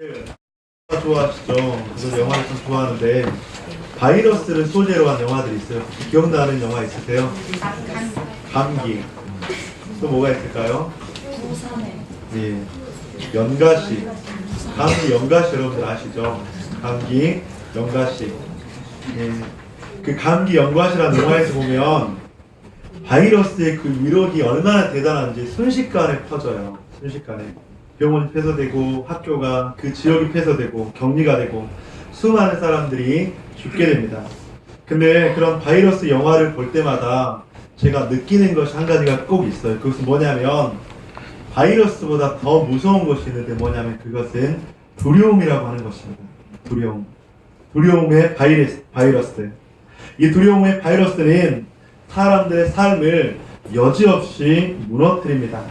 영화 좋아하시죠? 저도 영화를 좀 좋아하는데 바이러스를 소재로 한 영화들이 있어요. 기억나는 영화 있으세요? 감기. 또 뭐가 있을까요? 예, 연가시. 감기 연가시 여러분들 아시죠? 감기 연가시. 예, 그 감기 연가시라는 영화에서 보면 바이러스의 그 위력이 얼마나 대단한지 순식간에 퍼져요. 순식간에. 병원이 폐쇄되고 학교가 그 지역이 폐쇄되고 격리가 되고 수많은 사람들이 죽게 됩니다. 근데 그런 바이러스 영화를 볼 때마다 제가 느끼는 것이 한 가지가 꼭 있어요. 그것은 뭐냐면 바이러스보다 더 무서운 것이 있는데 뭐냐면 그것은 두려움이라고 하는 것입니다. 두려움. 두려움의 바이러스. 이 두려움의 바이러스는 사람들의 삶을 여지없이 무너뜨립니다.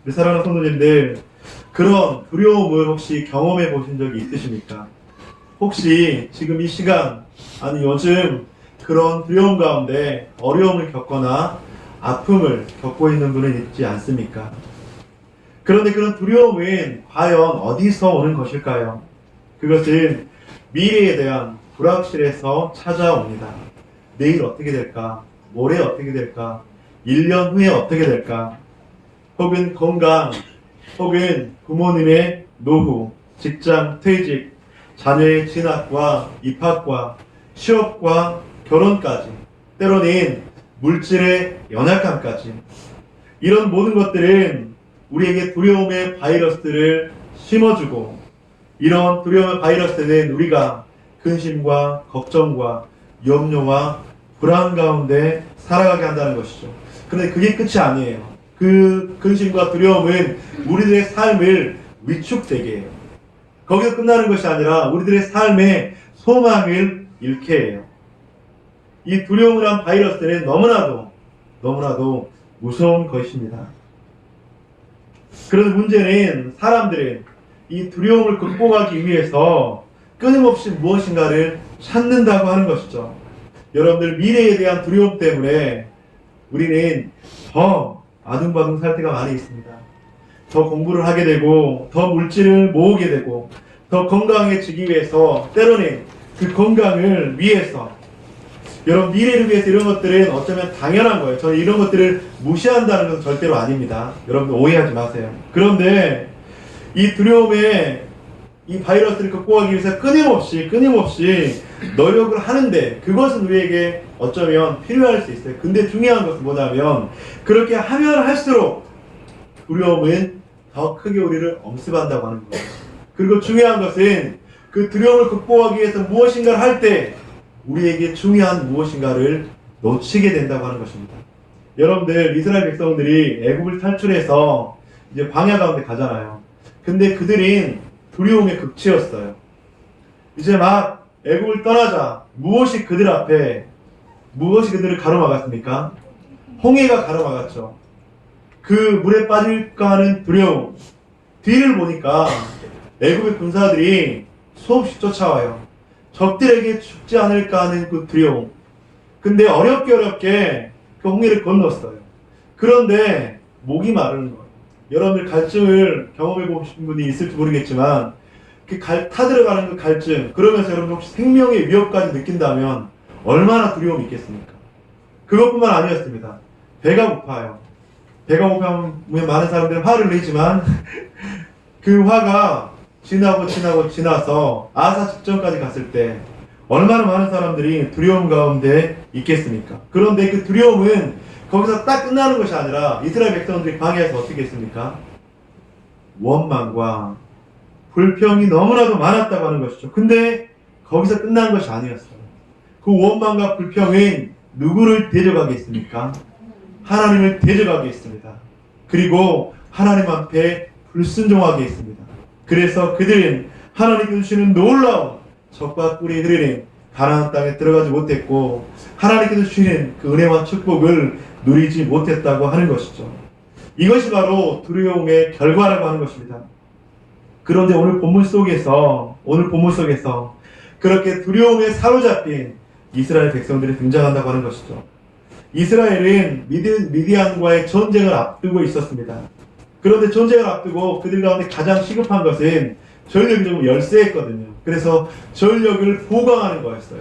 우리 사랑하는 성도님들, 그런 두려움을 혹시 경험해 보신 적이 있으십니까? 혹시 지금 이 시간, 아니 요즘 그런 두려움 가운데 어려움을 겪거나 아픔을 겪고 있는 분은 있지 않습니까? 그런데 그런 두려움은 과연 어디서 오는 것일까요? 그것은 미래에 대한 불확실에서 찾아옵니다. 내일 어떻게 될까? 모레 어떻게 될까? 1년 후에 어떻게 될까? 혹은 건강, 혹은 부모님의 노후, 직장 퇴직, 자녀의 진학과 입학과 취업과 결혼까지, 때로는 물질의 연약함까지, 이런 모든 것들은 우리에게 두려움의 바이러스를 심어주고, 이런 두려움의 바이러스는 우리가 근심과 걱정과 염려와 불안 가운데 살아가게 한다는 것이죠. 그런데 그게 끝이 아니에요. 그 근심과 두려움은 우리들의 삶을 위축되게 해요. 거기서 끝나는 것이 아니라 우리들의 삶의 소망을 잃게 해요. 이 두려움이란 바이러스는 너무나도 무서운 것입니다. 그런데 문제는 사람들은 이 두려움을 극복하기 위해서 끊임없이 무엇인가를 찾는다고 하는 것이죠. 여러분들, 미래에 대한 두려움 때문에 우리는 더 아둥바둥 살 때가 많이 있습니다. 더 공부를 하게 되고, 더 물질을 모으게 되고, 더 건강해지기 위해서, 때로는 그 건강을 위해서, 여러분, 미래를 위해서 이런 것들은 어쩌면 당연한 거예요. 저는 이런 것들을 무시한다는 것은 절대로 아닙니다. 여러분들 오해하지 마세요. 그런데 이 두려움에 이 바이러스를 극복하기 위해서 끊임없이 노력을 하는데, 그것은 우리에게 어쩌면 필요할 수 있어요. 근데 중요한 것은 뭐냐면 그렇게 하면 할수록 두려움은 더 크게 우리를 엄습한다고 하는 거예요. 그리고 중요한 것은 그 두려움을 극복하기 위해서 무엇인가를 할 때 우리에게 중요한 무엇인가를 놓치게 된다고 하는 것입니다. 여러분들, 이스라엘 백성들이 애굽을 탈출해서 이제 광야 가운데 가잖아요. 근데 그들은 두려움의 극치였어요. 이제 막 애굽을 떠나자 무엇이 그들을 가로막았습니까? 홍해가 가로막았죠. 그 물에 빠질까 하는 두려움. 뒤를 보니까 애굽의 군사들이 수없이 쫓아와요. 적들에게 죽지 않을까 하는 그 두려움. 근데 어렵게 그 홍해를 건넜어요. 그런데 목이 마르는 거예요. 여러분들 갈증을 경험해 보신 분이 있을지 모르겠지만 그 타들어가는 그 갈증, 그러면서 여러분 혹시 생명의 위협까지 느낀다면 얼마나 두려움이 있겠습니까? 그것뿐만 아니었습니다. 배가 고파요. 배가 고파면 많은 사람들은 화를 내지만 그 화가 지나서 아사 직전까지 갔을 때 얼마나 많은 사람들이 두려움 가운데 있겠습니까? 그런데 그 두려움은 거기서 딱 끝나는 것이 아니라 이스라엘 백성들이 광야에서 어떻게 했습니까? 원망과 불평이 너무나도 많았다고 하는 것이죠. 근데 거기서 끝난 것이 아니었어요. 그 원망과 불평은 누구를 대적하게 했습니까? 하나님을 대적하게 했습니다. 그리고 하나님 앞에 불순종하게 했습니다. 그래서 그들은 하나님께서 주시는 놀라운 젖과 꿀이 흐르는 가나안 땅에 들어가지 못했고, 하나님께서 주시는 그 은혜와 축복을 누리지 못했다고 하는 것이죠. 이것이 바로 두려움의 결과라고 하는 것입니다. 그런데 오늘 본문 속에서 그렇게 두려움에 사로잡힌 이스라엘 백성들이 등장한다고 하는 것이죠. 이스라엘은 미디안과의 전쟁을 앞두고 있었습니다. 그런데 전쟁을 앞두고 그들 가운데 가장 시급한 것은 전력이 조금 열세했거든요. 그래서 전력을 보강하는 거였어요.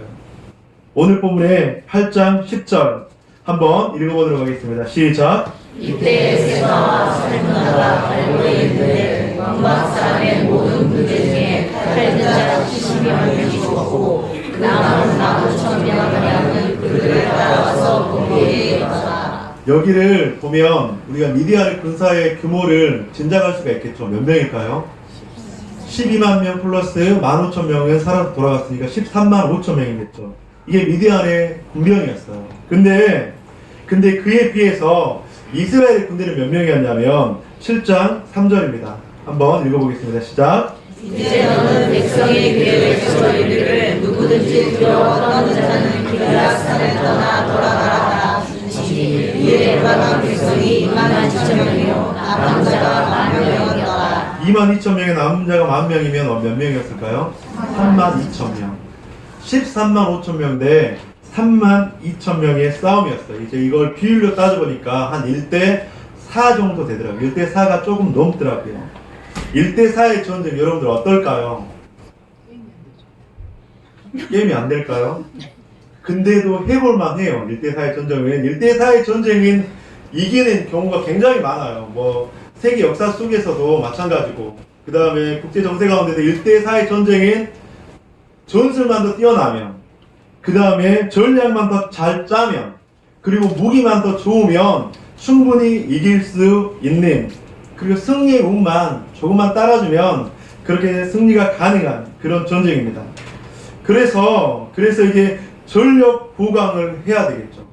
오늘 본문의 8장 10절 한번 읽어보도록 하겠습니다. 시작. 이때 세바와 살문나가 갈보에 있는데 왕과 사람의 모든 군대 중에 칼든 자 70여 명이 죽었고 남은 15,000명은 그들을 따라와서 거기에 있었다. 여기를 보면 우리가 미디안의 군사의 규모를 짐작할 수가 있겠죠. 몇 명일까요? 12만 명 플러스 15,000명은 살아서 돌아갔으니까 13만 5천 명이겠죠. 이게 미디안의 군병이었어요. 근데 그에 비해서 이스라엘 군대는 몇 명이었냐면 7장 3절입니다. 한번 읽어보겠습니다. 시작. 이제 너는 백성의 귀에 외쳐 이르기를 누구든지 두려워 떠는 자는 길라산을 떠나 돌아가라. 이에 바람 백성이 22,000명이요 남자가 10,000명이었다. 22,000명의 남자가 10,000명이면 몇 명이었을까요? 32,000명. 13만 5천 명 대 32,000명의 싸움이었어요. 이제 이걸 비율로 따져보니까 한 1대 4 정도 되더라고요. 1대 4가 조금 넘더라고요. 1대 4의 전쟁 여러분들 어떨까요? 게임이 안 될까요? 근데도 해볼만 해요. 1대 4의 전쟁은. 1대 4의 전쟁은 이기는 경우가 굉장히 많아요. 뭐 세계 역사 속에서도 마찬가지고, 그 다음에 국제 정세 가운데서 1대 4의 전쟁은 전술만 더 뛰어나면, 그 다음에 전략만 더 잘 짜면, 그리고 무기만 더 좋으면 충분히 이길 수 있는, 그리고 승리의 운만 조금만 따라주면 그렇게 승리가 가능한 그런 전쟁입니다. 그래서 이게 전력 보강을 해야 되겠죠.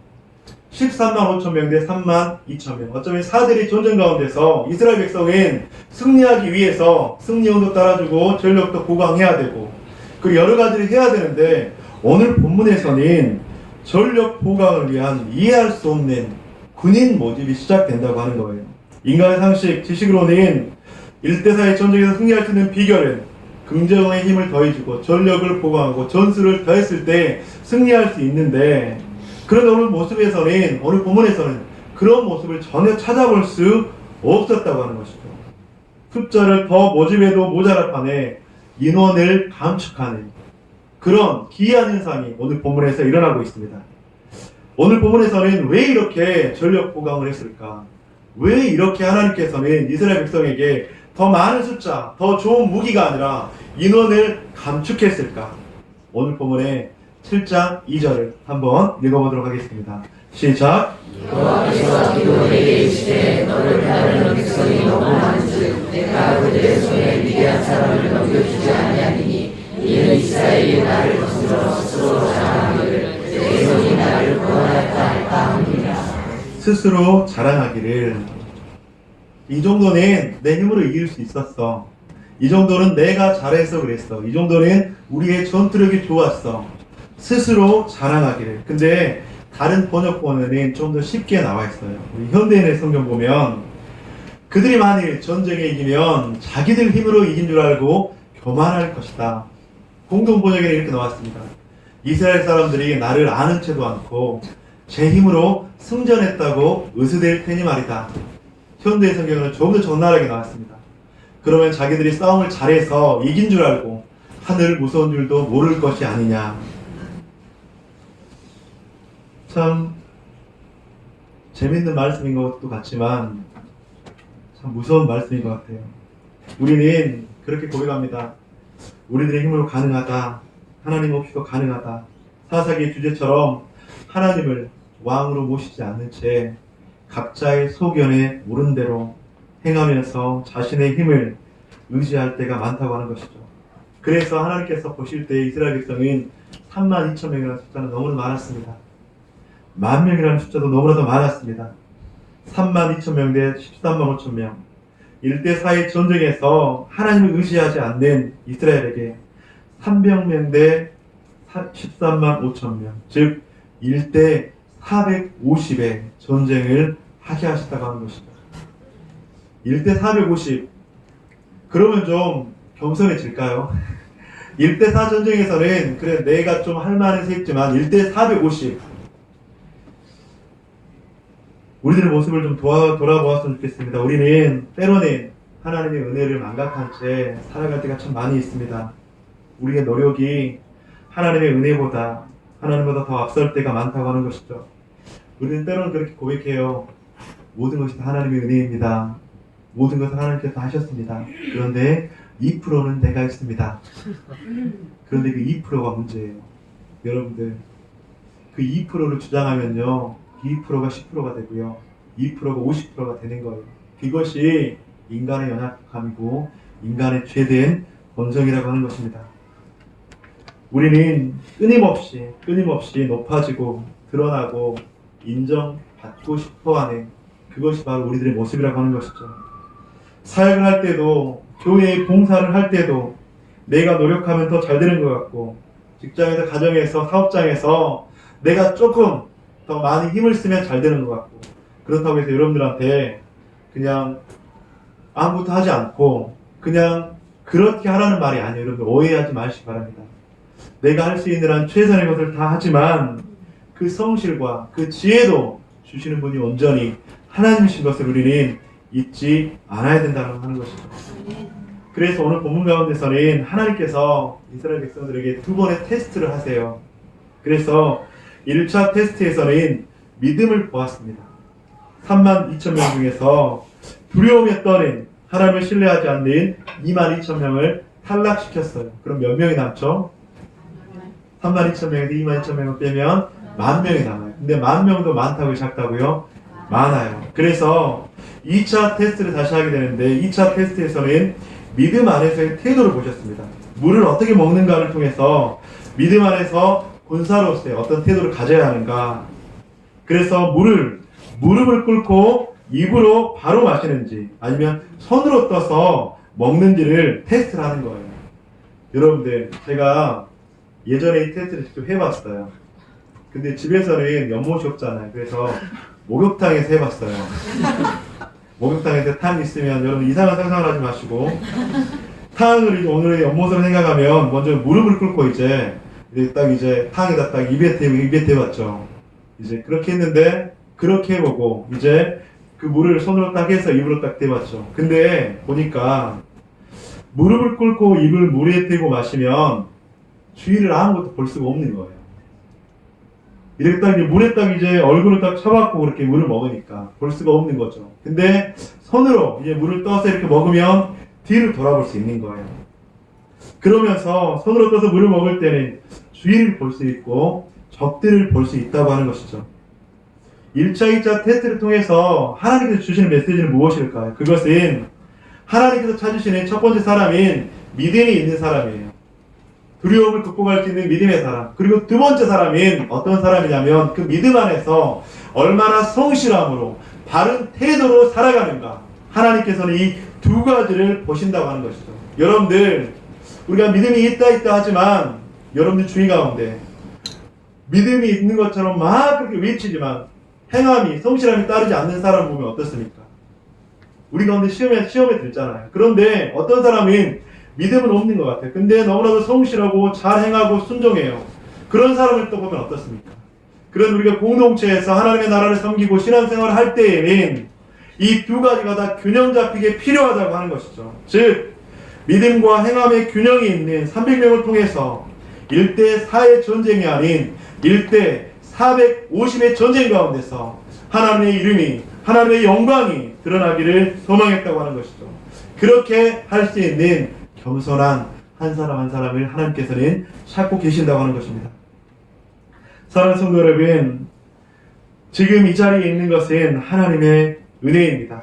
13만 5천 명 대 3만 2천 명. 어쩌면 사들이 전쟁 가운데서 이스라엘 백성은 승리하기 위해서 승리운도 따라주고 전력도 보강해야 되고, 그리고 여러 가지를 해야 되는데, 오늘 본문에서는 전력 보강을 위한 이해할 수 없는 군인 모집이 시작된다고 하는 거예요. 인간의 상식, 지식으로는 1대4의 전쟁에서 승리할 수 있는 비결은 긍정의 힘을 더해주고 전력을 보강하고 전술을 더했을 때 승리할 수 있는데, 그런 오늘 모습에서는, 오늘 본문에서는 그런 모습을 전혀 찾아볼 수 없었다고 하는 것이죠. 숫자를 더 모집해도 모자랄 판에 인원을 감축하는 그런 기이한 현상이 오늘 본문에서 일어나고 있습니다. 오늘 본문에서는 왜 이렇게 전력 보강을 했을까? 왜 이렇게 하나님께서는 이스라엘 백성에게 더 많은 숫자, 더 좋은 무기가 아니라 인원을 감축했을까? 오늘 본문의 7장 2절을 한번 읽어보도록 하겠습니다. 시작. 여호와께서 기도에게 이르시되 너를 따르는 백성이 너무 많은즉 내가 그들의 손에 미디안 사람을 넘겨주지 아니하리니 이는 이스라엘이 나를 거스러 스스로 자랑하기를 내 손이 나를 구원하였다 할까 함이라. 스스로 자랑하기를, 이 정도는 내 힘으로 이길 수 있었어, 이 정도는 내가 잘해서 그랬어, 이 정도는 우리의 전투력이 좋았어, 스스로 자랑하기를. 근데 다른 번역본에는 좀 더 쉽게 나와 있어요. 우리 현대인의 성경 보면 그들이 만일 전쟁에 이기면 자기들 힘으로 이긴 줄 알고 교만할 것이다. 공동 번역에는 이렇게 나왔습니다. 이스라엘 사람들이 나를 아는 채도 않고 제 힘으로 승전했다고 의스될 테니 말이다. 현대 성경은 조금 더 적나라하게 나왔습니다. 그러면 자기들이 싸움을 잘해서 이긴 줄 알고 하늘 무서운 줄도 모를 것이 아니냐. 참 재밌는 말씀인 것도 같지만 참 무서운 말씀인 것 같아요. 우리는 그렇게 고백합니다. 우리들의 힘으로 가능하다. 하나님 없이도 가능하다. 사사기의 주제처럼 하나님을 왕으로 모시지 않는 채 각자의 소견에 옳은 대로 행하면서 자신의 힘을 의지할 때가 많다고 하는 것이죠. 그래서 하나님께서 보실 때 이스라엘 백성인 32,000명이라는 숫자는 너무나 많았습니다. 10,000명이라는 숫자도 너무나도 많았습니다. 32,000명 대 13만 5천명. 1대4의 전쟁에서 하나님을 의지하지 않는 이스라엘에게 300명 대 13만 5천명, 즉 1대 450의 전쟁을 하게 하셨다고 하는 것입니다. 1대 450. 그러면 좀 겸손해질까요? 1대 4 전쟁에서는 그래 내가 좀 할만해서 했지만 1대 450. 우리들의 모습을 좀 돌아보았으면 좋겠습니다. 우리는 때로는 하나님의 은혜를 망각한 채 살아갈 때가 참 많이 있습니다. 우리의 노력이 하나님의 은혜보다 하나님보다 더 앞설 때가 많다고 하는 것이죠. 우리는 때로는 그렇게 고백해요. 모든 것이 다 하나님의 은혜입니다. 모든 것을 하나님께서 하셨습니다. 그런데 2%는 내가 했습니다. 그런데 그 2%가 문제예요. 여러분들, 그 2%를 주장하면요, 2%가 10%가 되고요, 2%가 50%가 되는 거예요. 그것이 인간의 연약함이고 인간의 죄된 본성이라고 하는 것입니다. 우리는 끊임없이 높아지고 드러나고 인정받고 싶어하는 그것이 바로 우리들의 모습이라고 하는 것이죠. 사역을 할 때도, 교회에 봉사를 할 때도 내가 노력하면 더 잘 되는 것 같고, 직장에서, 가정에서, 사업장에서 내가 조금 더 많이 힘을 쓰면 잘 되는 것 같고, 그렇다고 해서 여러분들한테 그냥 아무것도 하지 않고 그냥 그렇게 하라는 말이 아니에요. 여러분 오해하지 마시기 바랍니다. 내가 할 수 있는 한 최선의 것을 다 하지만 그 성실과 그 지혜도 주시는 분이 온전히 하나님이신 것을 우리는 잊지 않아야 된다고 하는 것이죠. 그래서 오늘 본문 가운데서는 하나님께서 이스라엘 백성들에게 두 번의 테스트를 하세요. 그래서 1차 테스트에서는 믿음을 보았습니다. 32,000명 중에서 두려움에 떠는 하나님을 신뢰하지 않는 22,000명을 탈락시켰어요. 그럼 몇 명이 남죠? 32,000명에서 22,000명을 빼면 10,000명이 남아요. 근데 10,000명도 많다고 작다고요? 많아요. 그래서 2차 테스트를 다시 하게 되는데 2차 테스트에서는 믿음 안에서의 태도를 보셨습니다. 물을 어떻게 먹는가를 통해서 믿음 안에서 군사로서의 어떤 태도를 가져야 하는가. 그래서 무릎을 꿇고 입으로 바로 마시는지 아니면 손으로 떠서 먹는지를 테스트를 하는 거예요. 여러분들, 제가 예전에 이 테스트를 직접 해봤어요. 근데 집에서는 연못이 없잖아요. 그래서 목욕탕에서 해봤어요. 목욕탕에서 탕 있으면 여러분 이상한 상상을 하지 마시고, 탕을 오늘의 연못으로 생각하면 먼저 무릎을 꿇고 이제 탕에다 딱 입에 대봤죠. 이제 그렇게 했는데, 그렇게 해보고 이제 그 물을 손으로 딱 해서 입으로 딱 대봤죠. 근데 보니까 무릎을 꿇고 입을 물에 대고 마시면 주위를 아무것도 볼 수가 없는 거예요. 이렇게 딱 이제 물에 딱 이제 얼굴을 딱 쳐박고 그렇게 물을 먹으니까 볼 수가 없는 거죠. 근데 손으로 이제 물을 떠서 이렇게 먹으면 뒤를 돌아볼 수 있는 거예요. 그러면서 손으로 떠서 물을 먹을 때는 주위를 볼 수 있고 적들을 볼 수 있다고 하는 것이죠. 1차, 2차 테스트를 통해서 하나님께서 주시는 메시지는 무엇일까요? 그것은 하나님께서 찾으시는 첫 번째 사람인 믿음이 있는 사람이에요. 두려움을 극복할 수 있는 믿음의 사람. 그리고 두 번째 사람인 어떤 사람이냐면 그 믿음 안에서 얼마나 성실함으로 바른 태도로 살아가는가. 하나님께서는 이 두 가지를 보신다고 하는 것이죠. 여러분들, 우리가 믿음이 있다 하지만 여러분들 주의 가운데 믿음이 있는 것처럼 막 그렇게 외치지만 행함이, 성실함이 따르지 않는 사람 보면 어떻습니까? 우리 가운데 시험에 들잖아요. 그런데 어떤 사람은 믿음은 없는 것 같아요. 근데 너무나도 성실하고 잘 행하고 순종해요. 그런 사람을 또 보면 어떻습니까? 그런 우리가 공동체에서 하나님의 나라를 섬기고 신앙생활을 할 때에는 이 두 가지가 다 균형 잡히게 필요하다고 하는 것이죠. 즉, 믿음과 행함의 균형이 있는 300명을 통해서 1대4의 전쟁이 아닌 1대 450의 전쟁 가운데서 하나님의 이름이, 하나님의 영광이 드러나기를 소망했다고 하는 것이죠. 그렇게 할 수 있는 겸손한 한 사람 한 사람을 하나님께서는 찾고 계신다고 하는 것입니다. 사랑하는 성도 여러분, 지금 이 자리에 있는 것은 하나님의 은혜입니다.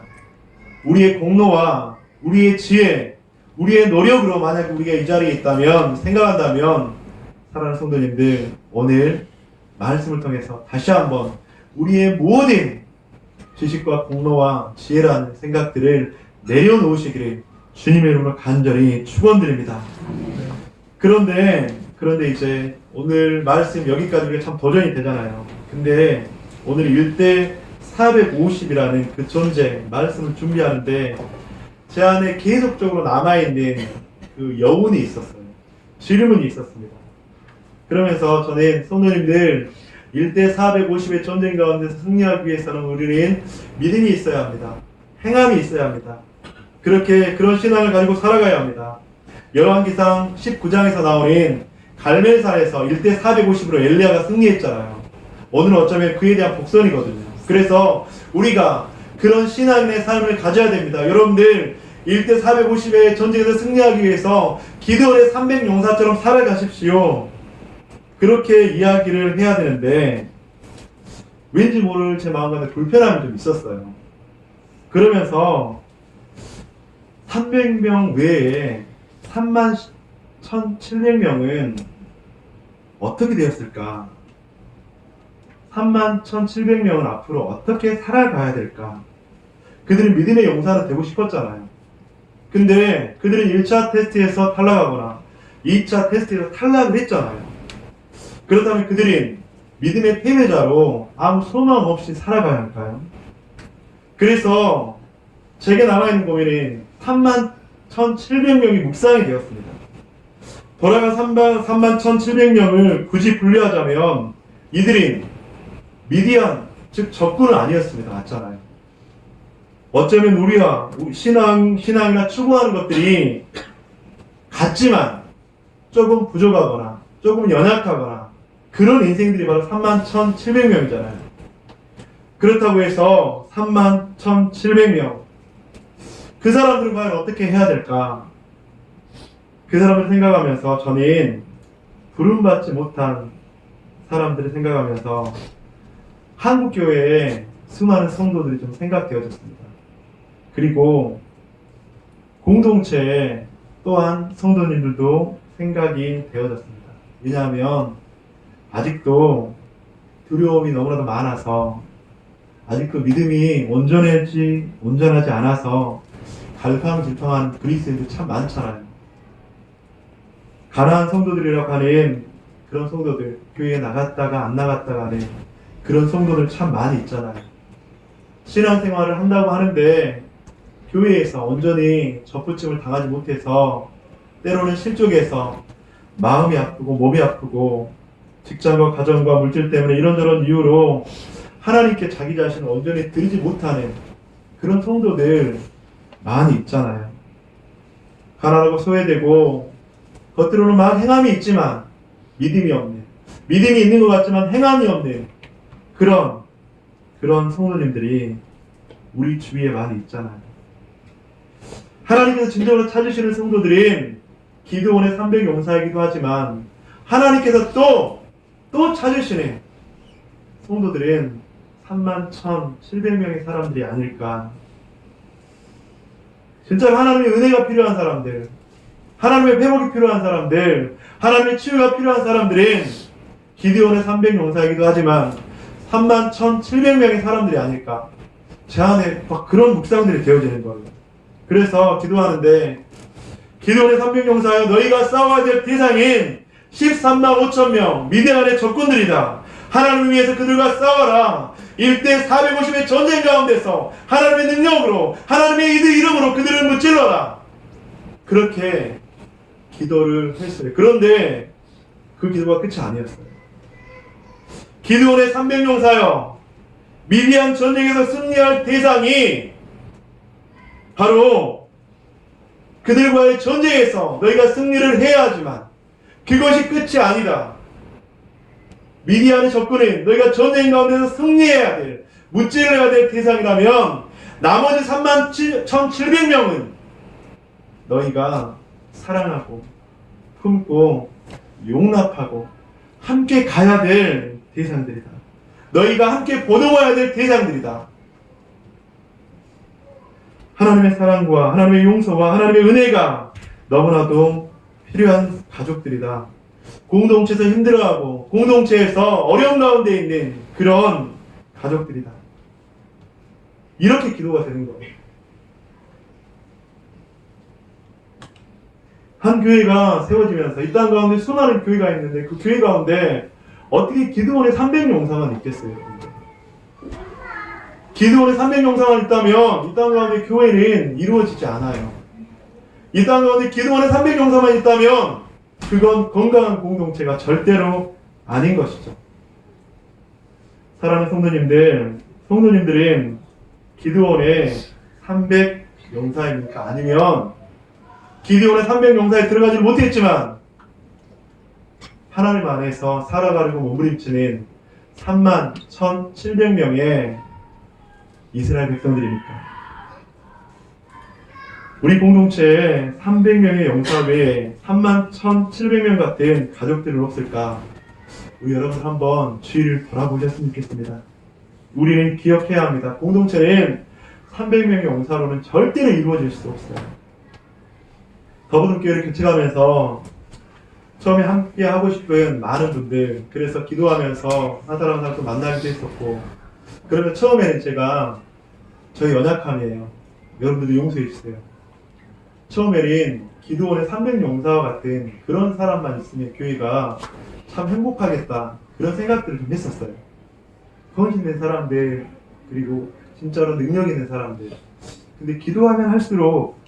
우리의 공로와 우리의 지혜, 우리의 노력으로 만약 우리가 이 자리에 있다면, 생각한다면, 사랑하는 성도님들, 오늘 말씀을 통해서 다시 한번 우리의 모든 지식과 공로와 지혜라는 생각들을 내려놓으시기를 주님의 이름으로 간절히 축원드립니다. 그런데 이제 오늘 말씀 여기까지 우리가 참 도전이 되잖아요. 근데 오늘 1대 450이라는 그 전쟁 말씀을 준비하는데 제 안에 계속적으로 남아있는 그 여운이 있었어요. 질문이 있었습니다. 그러면서 저는 성도님들 1대 450의 전쟁 가운데서 승리하기 위해서는 우리는 믿음이 있어야 합니다. 행함이 있어야 합니다. 그렇게 그런 신앙을 가지고 살아가야 합니다. 열왕기상 19장에서 나오는 갈멜산에서 1대 450으로 엘리야가 승리했잖아요. 오늘은 어쩌면 그에 대한 복선이거든요. 그래서 우리가 그런 신앙의 삶을 가져야 됩니다. 여러분들 1대 450의 전쟁에서 승리하기 위해서 기드온의 300용사처럼 살아가십시오. 그렇게 이야기를 해야 되는데 왠지 모를 제 마음 가운데 불편함이 좀 있었어요. 그러면서 300명 외에 31,700명은 어떻게 되었을까? 31,700명은 앞으로 어떻게 살아가야 될까? 그들은 믿음의 용사는 되고 싶었잖아요. 근데 그들은 1차 테스트에서 탈락하거나 2차 테스트에서 탈락을 했잖아요. 그렇다면 그들은 믿음의 패배자로 아무 소망 없이 살아가야 할까요? 그래서 제게 남아있는 고민은 31,700명이 묵상이 되었습니다. 돌아간 31,700명을 굳이 분류하자면 이들은 미디안, 즉 적군은 아니었습니다. 맞잖아요. 어쩌면 우리와 신앙이나 추구하는 것들이 같지만 조금 부족하거나 조금 연약하거나 그런 인생들이 바로 31,700명이잖아요. 그렇다고 해서 31,700명 그 사람들은 과연 어떻게 해야 될까? 그 사람을 생각하면서 저는 부름받지 못한 사람들을 생각하면서 한국교회의 수많은 성도들이 좀 생각되어졌습니다. 그리고 공동체에 또한 성도님들도 생각이 되어졌습니다. 왜냐하면 아직도 두려움이 너무나도 많아서 아직도 믿음이 온전하지 않아서 갈팡질팡한 그리스도인들 참 많잖아요. 가난한 성도들이라고 하는 그런 성도들, 교회에 나갔다가 안 나갔다가 하는 그런 성도들 참 많이 있잖아요. 신앙생활을 한다고 하는데 교회에서 온전히 접붙임을 당하지 못해서 때로는 실족해서 마음이 아프고 몸이 아프고 직장과 가정과 물질 때문에 이런저런 이유로 하나님께 자기 자신을 온전히 드리지 못하는 그런 성도들 많이 있잖아요. 가난하고 소외되고 겉으로는 막 행함이 있지만 믿음이 없는, 믿음이 있는 것 같지만 행함이 없는 그런 성도님들이 우리 주위에 많이 있잖아요. 하나님께서 진정으로 찾으시는 성도들은 기드온의 300용사이기도 하지만 하나님께서 또 찾으시는 성도들은 31,700명의 사람들이 아닐까. 진짜 하나님의 은혜가 필요한 사람들, 하나님의 회복이 필요한 사람들, 하나님의 치유가 필요한 사람들은 기드온의 300용사이기도 하지만 31,700명의 사람들이 아닐까. 제 안에 막 그런 묵상들이 되어지는 거예요. 그래서 기도하는데 기드온의 300용사여 너희가 싸워야 될 대상인 13만 5천 명 미디안의 적군들이다. 하나님을 위해서 그들과 싸워라. 1대 450의 전쟁 가운데서 하나님의 능력으로 하나님의 이름으로 그들을 무찔러라. 그렇게 기도를 했어요. 그런데 그 기도가 끝이 아니었어요. 기드온의 300용사여 미디안 전쟁에서 승리할 대상이 바로 그들과의 전쟁에서 너희가 승리를 해야 하지만 그것이 끝이 아니다. 미디안의 적군은 너희가 전쟁 가운데서 승리해야 될, 무찔러야 될 대상이라면 나머지 31,700명은 너희가 사랑하고 품고 용납하고 함께 가야 될 대상들이다. 너희가 함께 보듬어야 될 대상들이다. 하나님의 사랑과 하나님의 용서와 하나님의 은혜가 너무나도 필요한 가족들이다. 공동체에서 힘들어하고 공동체에서 어려운 가운데 있는 그런 가족들이다. 이렇게 기도가 되는 거예요. 한 교회가 세워지면서 이 땅 가운데 수많은 교회가 있는데 그 교회 가운데 어떻게 기드온의 300용사만 있겠어요? 기드온의 300용사만 있다면 이 땅 가운데 교회는 이루어지지 않아요. 이 땅 가운데 기드온의 300용사만 있다면 그건 건강한 공동체가 절대로 아닌 것이죠. 사랑하는 성도님들은 기드온의 용사입니까? 아니면 기드온의 300 용사에 들어가지를 못했지만 하나님 안에서 살아가려고 몸부림치는 31,700명의 이스라엘 백성들입니까? 우리 공동체에 300명의 용사 외에 31,700명 같은 가족들은 없을까? 우리 여러분 한번 주위를 돌아보셨으면 좋겠습니다. 우리는 기억해야 합니다. 공동체는 300명의 용사로는 절대로 이루어질 수 없어요. 더부든교회를 개척하면서 처음에 함께 하고 싶은 많은 분들, 그래서 기도하면서 한 사람 한 사람 또 만나기도 했었고, 그러면 처음에는 제가 저희 연약함이에요. 여러분들도 용서해 주세요. 처음에는 기도원의 300용사와 같은 그런 사람만 있으면 교회가 참 행복하겠다, 그런 생각들을 좀 했었어요. 헌신된 사람들, 그리고 진짜로 능력 있는 사람들. 근데 기도하면 할수록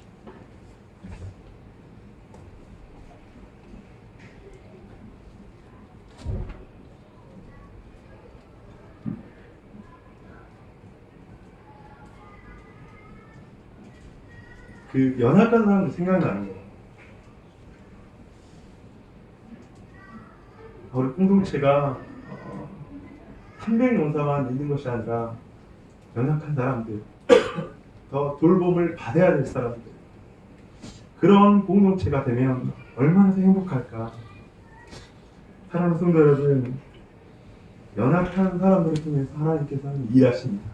그 연약한 사람들 생각나는 거예요. 우리 공동체가 300용사만 있는 것이 아니라 연약한 사람들, 더 돌봄을 받아야 될 사람들, 그런 공동체가 되면 얼마나 더 행복할까. 사랑하는 성도 여러분, 연약한 사람들을 통해서 하나님께서는 일하십니다.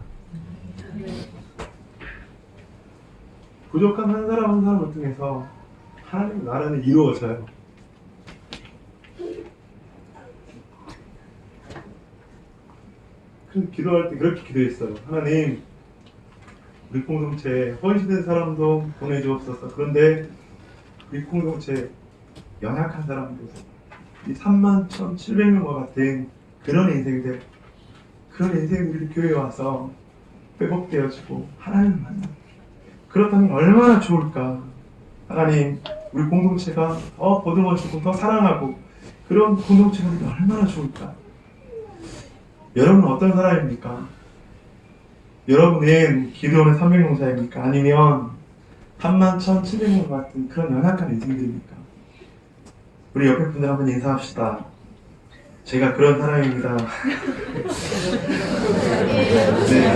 부족한 한 사람 한 사람을 통해서 하나님의 나라는 이루어져요. 그래서 기도할 때 그렇게 기도했어요. 하나님, 우리 공동체에 헌신된 사람도 보내주옵소서. 그런데 우리 공동체 연약한 사람들, 이 31,700명과 같은 그런 인생들, 그런 인생들이 교회에 와서 회복되어지고 하나님을 만나. 그렇다면 얼마나 좋을까. 하나님, 우리 공동체가 더 보듬어주고 더 사랑하고 그런 공동체가 되면 얼마나 좋을까. 여러분은 어떤 사람입니까? 여러분은 기도원의 300용사입니까? 아니면 31,700명 같은 그런 연약한 인생들입니까? 우리 옆에 분들 한번 인사합시다. 제가 그런 사람입니다. 네.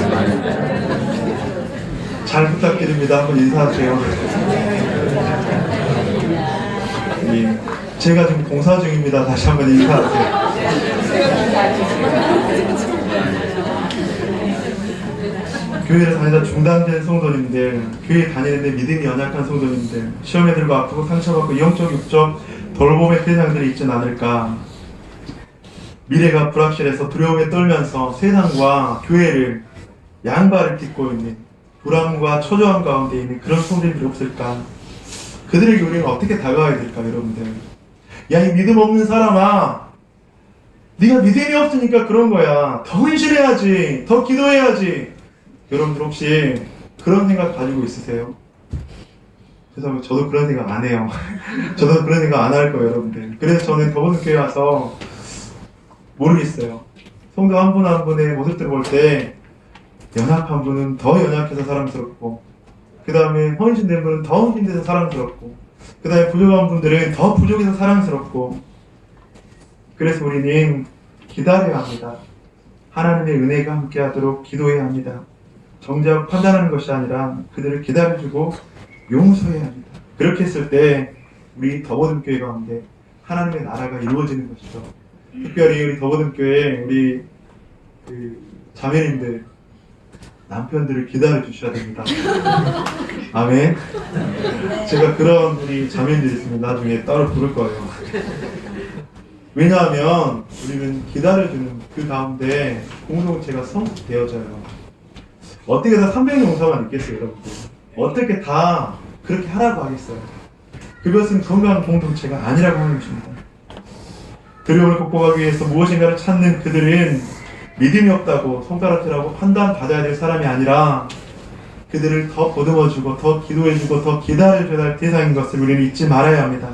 잘 부탁드립니다. 한번 인사하세요. 예. 제가 지금 공사 중입니다. 다시 한번 인사하세요. 교회를 다니다 중단된 성도님들, 교회 다니는데 믿음이 연약한 성도님들, 시험에 들고 아프고 상처받고 영적 육적 돌봄의 대상들이 있진 않을까. 미래가 불확실해서 두려움에 떨면서 세상과 교회를 양발을 딛고 있는 불안과 초조함 가운데 있는 그런 성도님들이 없을까. 그들에게 우리는 어떻게 다가가야 될까. 여러분들, 야, 이 믿음 없는 사람아, 네가 믿음이 없으니까 그런 거야. 더 헌신해야지, 더 기도해야지. 여러분들 혹시 그런 생각 가지고 있으세요? 죄송합니다. 저도 그런 생각 안 해요. 저도 그런 생각 안 할 거예요, 여러분들. 그래서 저는 더부든교회 와서 모르겠어요. 성도 한 분 한 분의 모습들을 볼 때 연약한 분은 더 연약해서 사랑스럽고, 그 다음에 헌신된 분은 더 헌신돼서 사랑스럽고, 그 다음에 부족한 분들은 더 부족해서 사랑스럽고. 그래서 우리는 기다려야 합니다. 하나님의 은혜가 함께하도록 기도해야 합니다. 정작 판단하는 것이 아니라 그들을 기다려주고 용서해야 합니다. 그렇게 했을 때 우리 더보듬교회 가운데 하나님의 나라가 이루어지는 것이죠. 특별히 우리 더보듬교회 우리 자매님들, 남편들을 기다려 주셔야 됩니다. 아멘. 제가 그런 우리 자매님들 있으면 나중에 따로 부를 거예요. 왜냐하면 우리는 기다려주는 그 가운데 공동체가 성숙되어져요. 어떻게 다 300용사만 있겠어요, 여러분들? 어떻게 다 그렇게 하라고 하겠어요? 그것은 건강한 공동체가 아니라고 하는 것입니다. 두려움을 극복하기 위해서 무엇인가를 찾는 그들은 믿음이 없다고 손가락질하고 판단받아야 될 사람이 아니라 그들을 더 보듬어주고 더 기도해주고 더 기다려줘야 할 대상인 것을 우리는 잊지 말아야 합니다.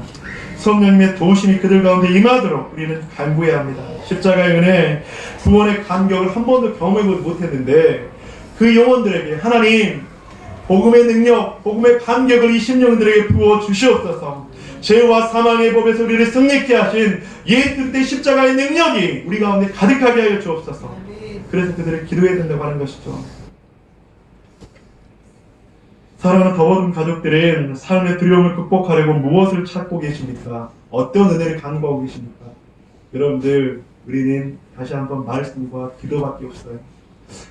성령님의 도우심이 그들 가운데 임하도록 우리는 간구해야 합니다. 십자가의 은혜, 구원의 감격을 한 번도 경험해보지 못했는데 그 영혼들에게 하나님, 복음의 능력, 복음의 감격을 이 심령들에게 부어 주시옵소서. 죄와 사망의 법에서 우리를 승리케 하신 예수 그리스도의 십자가의 능력이 우리 가운데 가득하게 하여 주옵소서. 그래서 그들을 기도해야 된다고 하는 것이죠. 사랑하는 더워든 가족들은 삶의 두려움을 극복하려고 무엇을 찾고 계십니까? 어떤 은혜를 간구하고 계십니까? 여러분들, 우리는 다시 한번 말씀과 기도밖에 없어요.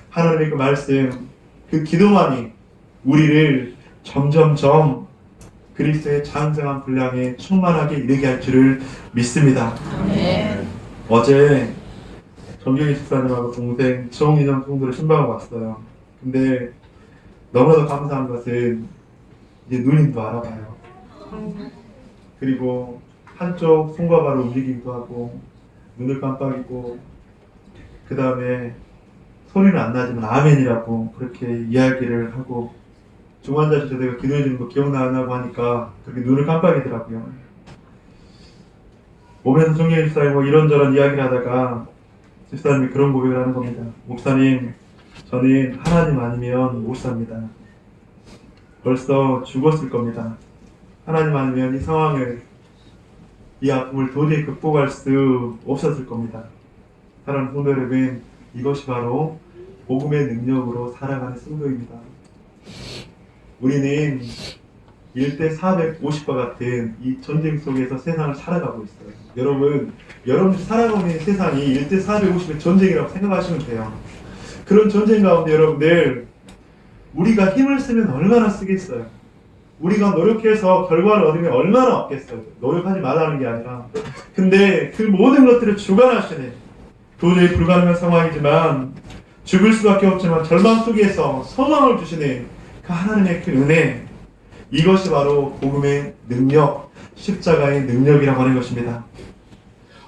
하나님의 그 말씀, 그 기도만이 우리를 점점점 그리스도의 장성한 분량에 충만하게 이르게 할 줄을 믿습니다. 아멘. 어제 정경희 집사님하고 동생 정인영 성도를 신방하고 왔어요. 근데 너무나도 감사한 것은 이제 누님도 알아봐요. 그리고 한쪽 손과 발을 움직이기도 하고 눈을 깜빡이고 그 다음에 소리는 안 나지만 아멘이라고 그렇게 이야기를 하고 중환자실 내가 기도해 주는 거 기억나냐고 하니까 그렇게 눈을 깜빡이더라고요. 오면서 정경희 집사님 뭐 이런저런 이야기를 하다가 집사님이 그런 고백을 하는 겁니다. 목사님, 저는 하나님 아니면 못 삽니다. 벌써 죽었을 겁니다. 하나님 아니면 이 상황을, 이 아픔을 도저히 극복할 수 없었을 겁니다. 사랑하는 성도 여러분, 이것이 바로 복음의 능력으로 살아가는 성도입니다. 우리는 1대 450과 같은 이 전쟁 속에서 세상을 살아가고 있어요. 여러분 살아가고 있는 세상이 1대 450의 전쟁이라고 생각하시면 돼요. 그런 전쟁 가운데 여러분들, 우리가 힘을 쓰면 얼마나 쓰겠어요? 우리가 노력해서 결과를 얻으면 얼마나 얻겠어요? 노력하지 말라는 게 아니라. 근데 그 모든 것들을 주관하시는, 도저히 불가능한 상황이지만 죽을 수밖에 없지만 절망 속에서 소망을 주시는 그 하나님의 그 은혜, 이것이 바로 복음의 능력, 십자가의 능력이라고 하는 것입니다.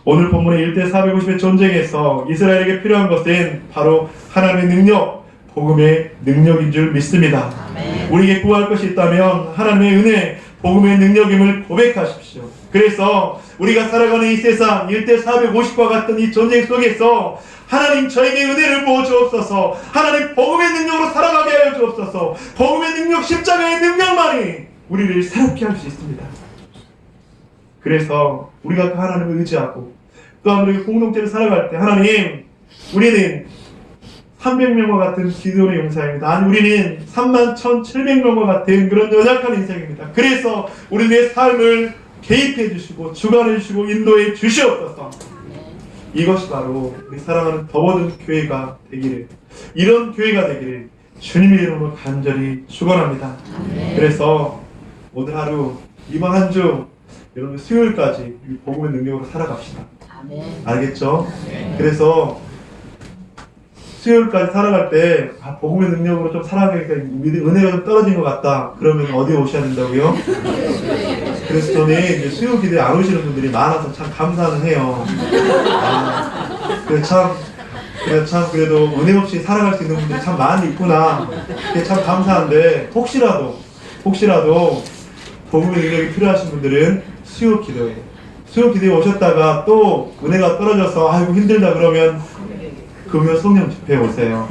오늘 본문의 1대 450의 전쟁에서 이스라엘에게 필요한 것은 바로 하나님의 능력, 복음의 능력인 줄 믿습니다. 아멘. 우리에게 구할 것이 있다면 하나님의 은혜, 복음의 능력임을 고백하십시오. 그래서 우리가 살아가는 이 세상 1대 450과 같은 이 전쟁 속에서 하나님 저에게 은혜를 부어 주옵소서. 하나님 복음의 능력으로 살아가게 하여 주옵소서. 복음의 능력, 십자가의 능력만이 우리를 새롭게 할 수 있습니다. 그래서 우리가 그 하나님을 의지하고 또한 우리 공동체를 살아갈 때, 하나님, 우리는 300명과 같은 기도의 용사입니다. 아니, 우리는 31,700명과 같은 그런 연약한 인생입니다. 그래서 우리의 삶을 개입해 주시고 주관해 주시고 인도해 주시옵소서. 이것이 바로 우리 사랑하는 더워든 교회가 되기를, 이런 교회가 되기를 주님의 이름으로 간절히 축원합니다. 그래서 오늘 하루, 이번 한 주 여러분 수요일까지 이 복음의 능력으로 살아갑시다. 알겠죠? 그래서 수요일까지 살아갈 때 복음의 능력으로 좀 살아가니까 은혜가 좀 떨어진 것 같다. 그러면 어디에 오셔야 된다고요? 그래서 저는 이제 수요 기도에 안 오시는 분들이 많아서 참 감사는 해요. 참 그래도 은혜 없이 살아갈 수 있는 분들이 참 많이 있구나. 그게 참 감사한데 혹시라도 복음의 능력이 필요하신 분들은 수요 기도에 오셨다가 또 은혜가 떨어져서 아이고 힘들다 그러면 금요 성령 집회에 오세요.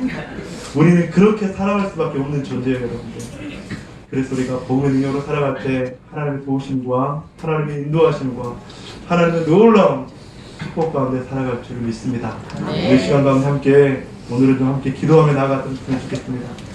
우리는 그렇게 살아갈 수밖에 없는 존재예요, 여러분들. 그래서 우리가 복음의 능력으로 살아갈 때 하나님의 도우심과 하나님의 인도하심과 하나님의 놀라운 축복 가운데 살아갈 줄을 믿습니다. 이 시간 가운데 함께, 오늘은 좀 함께 기도하며 나아갔으면 좋겠습니다.